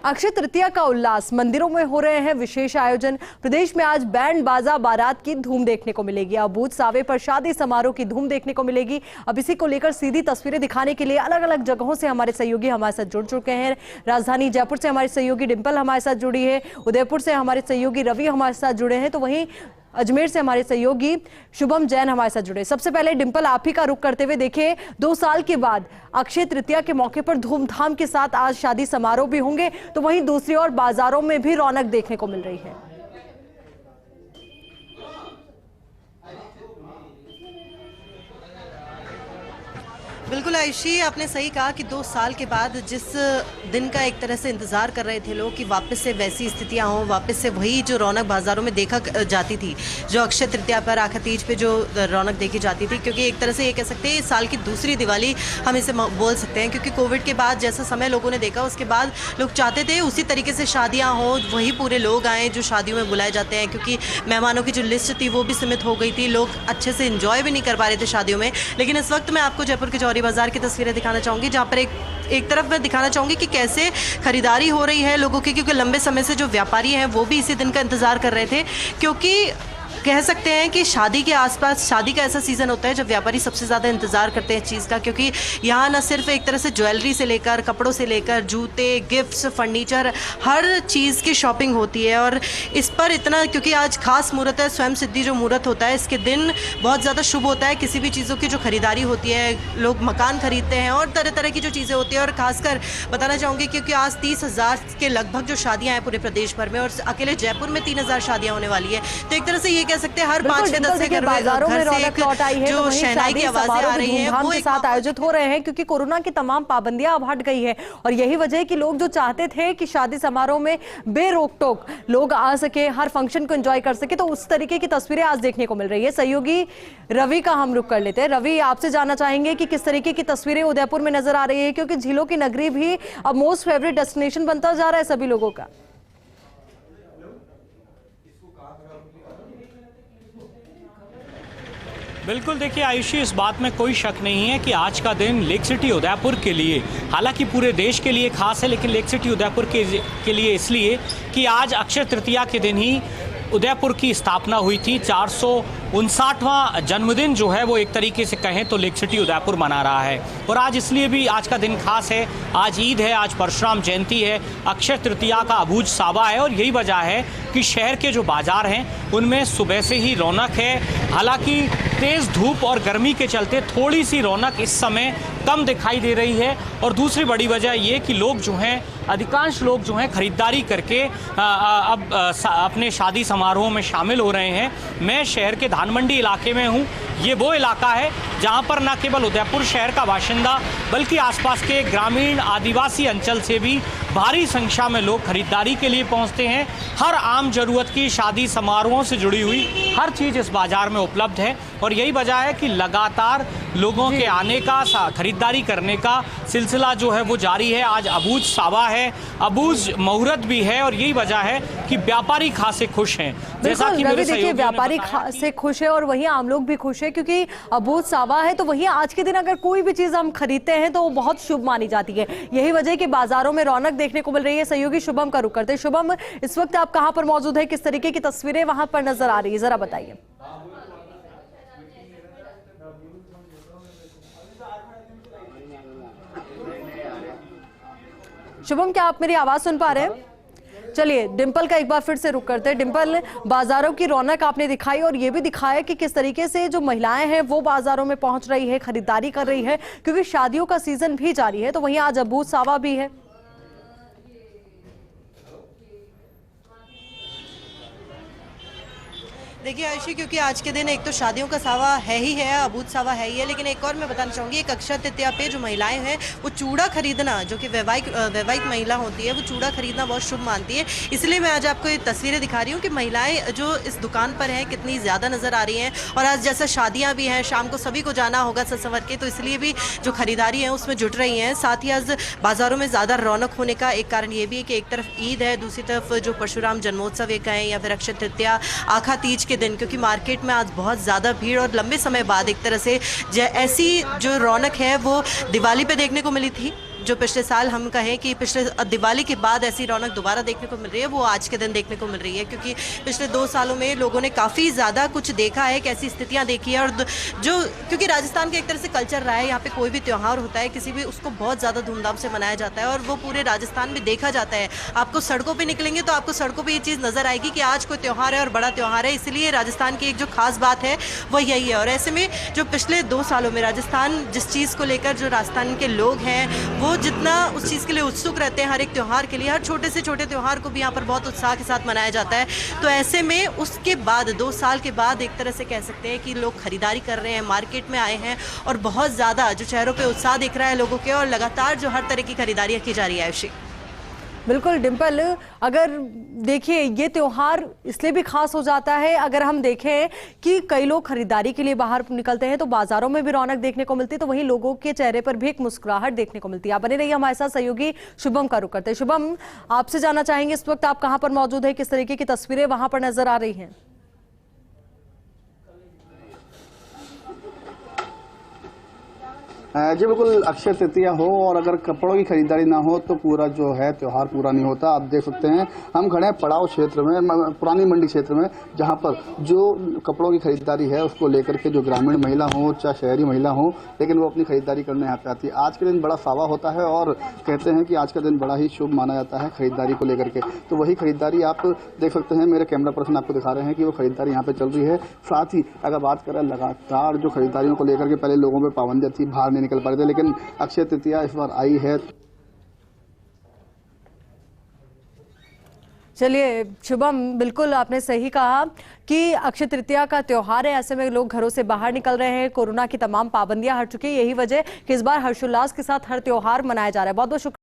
अक्षय तृतीया का उल्लास, मंदिरों में हो रहे हैं विशेष आयोजन। प्रदेश में आज बैंड बाजा बारात की धूम देखने को मिलेगी। अब बूथ सावे पर शादी समारोह की धूम देखने को मिलेगी। अब इसी को लेकर सीधी तस्वीरें दिखाने के लिए अलग अलग जगहों से हमारे सहयोगी हमारे साथ जुड़ चुके हैं। राजधानी जयपुर से हमारे सहयोगी डिंपल हमारे साथ जुड़ी है, उदयपुर से हमारे सहयोगी रवि हमारे साथ जुड़े हैं, तो वहीं अजमेर से हमारे सहयोगी शुभम जैन हमारे साथ जुड़े। सबसे पहले डिंपल, आप ही का रुख करते हुए, देखिए 2 साल के बाद अक्षय तृतीया के मौके पर धूमधाम के साथ आज शादी समारोह भी होंगे, तो वहीं दूसरी ओर बाजारों में भी रौनक देखने को मिल रही है। बिल्कुल आयुषी, आपने सही कहा कि 2 साल के बाद जिस दिन का एक तरह से इंतजार कर रहे थे लोग कि वापस से वैसी स्थितियां हों, वापस से वही जो रौनक बाजारों में देखा जाती थी, जो अक्षय तृतीया पर, आखा तीज पे जो रौनक देखी जाती थी, क्योंकि एक तरह से ये कह सकते हैं इस साल की दूसरी दिवाली हम इसे बोल सकते हैं, क्योंकि कोविड के बाद जैसा समय लोगों ने देखा उसके बाद लोग चाहते थे उसी तरीके से शादियाँ हों, वही पूरे लोग आएँ जो शादियों में बुलाए जाते हैं, क्योंकि मेहमानों की जो लिस्ट थी वो भी सीमित हो गई थी, लोग अच्छे से इंजॉय भी नहीं कर पा रहे थे शादियों में। लेकिन इस वक्त मैं आपको जयपुर के जौहरी बाजार की तस्वीरें दिखाना चाहूंगी, जहां पर एक तरफ मैं दिखाना चाहूंगी कि कैसे खरीदारी हो रही है लोगों की, क्योंकि लंबे समय से जो व्यापारी हैं वो भी इसी दिन का इंतजार कर रहे थे, क्योंकि कह सकते हैं कि शादी के आसपास, शादी का ऐसा सीज़न होता है जब व्यापारी सबसे ज़्यादा इंतज़ार करते हैं चीज़ का, क्योंकि यहाँ न सिर्फ एक तरह से ज्वेलरी से लेकर, कपड़ों से लेकर, जूते, गिफ्ट्स, फर्नीचर, हर चीज़ की शॉपिंग होती है। और इस पर इतना, क्योंकि आज खास मुहूर्त है, स्वयं सिद्धि जो मुहूर्त होता है, इसके दिन बहुत ज़्यादा शुभ होता है। किसी भी चीज़ों की जो खरीदारी होती है, लोग मकान खरीदते हैं और तरह तरह की जो चीज़ें होती हैं। और ख़ासकर बताना चाहूँगी क्योंकि आज 30,000 के लगभग जो शादियाँ हैं पूरे प्रदेश भर में, और अकेले जयपुर में 3,000 शादियाँ होने वाली है, तो एक तरह से ये कह सकते हैं हर 5-6 घर बाजारों में रौनक लौट आई है, जो शहनाई की आवाजें आ रही हैं वो के साथ आयोजित हो रहे हैं, क्योंकि कोरोना की तमाम पाबंदियां अब हट गई है। और यही वजह है कि लोग जो चाहते थे कि शादी समारोह में बेरोक टोक लोग आ सके, हर फंक्शन को एंजॉय कर सके, तो उस तरीके की तस्वीरें आज देखने को मिल रही है। सहयोगी रवि का हम रुख कर लेते हैं। रवि, आपसे जानना चाहेंगे कि किस तरीके की तस्वीरें उदयपुर में नजर आ रही है, क्योंकि झीलों की नगरी भी अब मोस्ट फेवरेट डेस्टिनेशन बनता जा रहा है सभी लोगों का। बिल्कुल, देखिए आयुषी, इस बात में कोई शक नहीं है कि आज का दिन लेक सिटी उदयपुर के लिए, हालांकि पूरे देश के लिए खास है, लेकिन लेक सिटी उदयपुर के लिए इसलिए कि आज अक्षय तृतीया के दिन ही उदयपुर की स्थापना हुई थी। 459वां जन्मदिन जो है वो एक तरीके से कहें तो लेक सिटी उदयपुर मना रहा है। और आज इसलिए भी आज का दिन खास है, आज ईद है, आज परशुराम जयंती है, अक्षय तृतीया का अबूझ सावा है, और यही वजह है कि शहर के जो बाजार हैं उनमें सुबह से ही रौनक है। हालांकि तेज़ धूप और गर्मी के चलते थोड़ी सी रौनक इस समय कम दिखाई दे रही है। और दूसरी बड़ी वजह ये कि लोग जो हैं, अधिकांश लोग जो हैं खरीदारी करके अब अपने शादी समारोह में शामिल हो रहे हैं। मैं शहर के धानमंडी इलाके में हूँ। ये वो इलाका है जहाँ पर न केवल उदयपुर शहर का बाशिंदा बल्कि आसपास के ग्रामीण आदिवासी अंचल से भी भारी संख्या में लोग खरीदारी के लिए पहुँचते हैं। हर आम जरूरत की शादी समारोहों से जुड़ी हुई हर चीज़ इस बाज़ार में उपलब्ध है, और यही वजह है कि लगातार लोगों के आने का, खरीदारी करने का सिलसिला जो है वो जारी है। आज अबूझ सावा है, अबूझ मुहूर्त भी है, और यही वजह है कि व्यापारी खासे खुश हैं। जैसा कि मेरे देखिए, व्यापारी खासे खुश है और वहीं आम लोग भी खुश है, क्योंकि अबूझ सावा है, तो वहीं आज के दिन अगर कोई भी चीज हम खरीदते हैं तो वो बहुत शुभ मानी जाती है। यही वजह है कि बाजारों में रौनक देखने को मिल रही है। सहयोगी शुभम का रुख करते हैं। शुभम, इस वक्त आप कहां पर मौजूद है, किस तरीके की तस्वीरें वहां पर नजर आ रही है, जरा बताइए। शुभम, क्या आप मेरी आवाज सुन पा रहे हैं? चलिए डिंपल का एक बार फिर से रुख करते हैं। डिंपल, बाजारों की रौनक आपने दिखाई और ये भी दिखाया कि किस तरीके से जो महिलाएं हैं वो बाजारों में पहुंच रही है, खरीदारी कर रही है, क्योंकि शादियों का सीजन भी जारी है, तो वहीं आज अबूझ सावा भी है। देखिए आयुषी, क्योंकि आज के दिन एक तो शादियों का सावा है ही है, अबूझ सावा है ही है, लेकिन एक और मैं बताना चाहूँगी, एक अक्षय तृतीया पे जो महिलाएं हैं वो चूड़ा खरीदना, जो कि वैवाहिक महिला होती है, वो चूड़ा खरीदना बहुत शुभ मानती है। इसलिए मैं आज आपको ये तस्वीरें दिखा रही हूँ कि महिलाएं जो इस दुकान पर हैं कितनी ज़्यादा नज़र आ रही हैं। और आज जैसा शादियाँ भी हैं, शाम को सभी को जाना होगा सज संवर के, तो इसलिए भी जो खरीदारी है उसमें जुट रही हैं। साथ ही आज बाज़ारों में ज़्यादा रौनक होने का एक कारण ये भी है कि एक तरफ ईद है, दूसरी तरफ जो परशुराम जन्मोत्सव एक है, या फिर अक्षय तृतीया, आखा तीज के दिन, क्योंकि मार्केट में आज बहुत ज़्यादा भीड़ और लंबे समय बाद एक तरह से ऐसी जो रौनक है वो दिवाली पे देखने को मिली थी, जो पिछले साल हम कहें कि पिछले दिवाली के बाद ऐसी रौनक दोबारा देखने को मिल रही है, वो आज के दिन देखने को मिल रही है, क्योंकि पिछले 2 सालों में लोगों ने काफ़ी ज़्यादा कुछ देखा है, कैसी स्थितियाँ देखी है। और जो क्योंकि राजस्थान का एक तरह से कल्चर रहा है, यहाँ पे कोई भी त्यौहार होता है किसी भी, उसको बहुत ज़्यादा धूमधाम से मनाया जाता है और वो पूरे राजस्थान में देखा जाता है। आपको सड़कों पे निकलेंगे तो आपको सड़कों पे ये चीज़ नज़र आएगी कि आज कोई त्यौहार है और बड़ा त्यौहार है। इसलिए राजस्थान की एक जो खास बात है वो यही है। और ऐसे में जो पिछले 2 सालों में राजस्थान जिस चीज़ को लेकर, जो राजस्थान के लोग हैं वो जितना उस चीज़ के लिए उत्सुक रहते हैं, हर एक त्यौहार के लिए, हर छोटे से छोटे त्यौहार को भी यहाँ पर बहुत उत्साह के साथ मनाया जाता है। तो ऐसे में उसके बाद 2 साल के बाद एक तरह से कह सकते हैं कि लोग खरीदारी कर रहे हैं, मार्केट में आए हैं और बहुत ज़्यादा जो चेहरों पे उत्साह दिख रहा है लोगों के, और लगातार जो हर तरह की खरीदारियाँ की जा रही है। आयुषी, बिल्कुल डिम्पल, अगर देखिए ये त्यौहार इसलिए भी खास हो जाता है, अगर हम देखें कि कई लोग खरीदारी के लिए बाहर निकलते हैं तो बाजारों में भी रौनक देखने को मिलती है, तो वहीं लोगों के चेहरे पर भी एक मुस्कुराहट देखने को मिलती है। आप बने रहिए हमारे साथ, सहयोगी शुभम का रुख करते हैं। शुभम, आपसे जानना चाहेंगे इस वक्त आप कहां पर मौजूद है, किस तरीके की तस्वीरें वहां पर नजर आ रही हैं? जी बिल्कुल, अक्षय तृतीया हो और अगर कपड़ों की खरीदारी ना हो तो पूरा जो है त्यौहार पूरा नहीं होता। आप देख सकते हैं हम खड़े हैं पड़ाव क्षेत्र में, पुरानी मंडी क्षेत्र में, जहां पर जो कपड़ों की खरीदारी है उसको लेकर के जो ग्रामीण महिला हो चाहे शहरी महिला हो, लेकिन वो अपनी खरीदारी करने यहाँ पे आती है। आज के दिन बड़ा सावा होता है और कहते हैं कि आज का दिन बड़ा ही शुभ माना जाता है खरीदारी को लेकर के। तो वही खरीदारी आप देख सकते हैं, मेरे कैमरा पर्सन आपको दिखा रहे हैं कि वो खरीदारी यहाँ पे चल रही है। साथ ही अगर बात करें लगातार जो खरीदारियों को लेकर के, पहले लोगों पर पाबंदियां थी, बाहर निकल पा रहे थे, लेकिन अक्षय तृतीया इस बार आई है। चलिए शुभम, बिल्कुल आपने सही कहा कि अक्षय तृतीया का त्यौहार है, ऐसे में लोग घरों से बाहर निकल रहे हैं, कोरोना की तमाम पाबंदियां हट चुकी है। यही वजह कि इस बार हर्षोल्लास के साथ हर त्यौहार मनाया जा रहा है। बहुत बहुत शुक्रिया।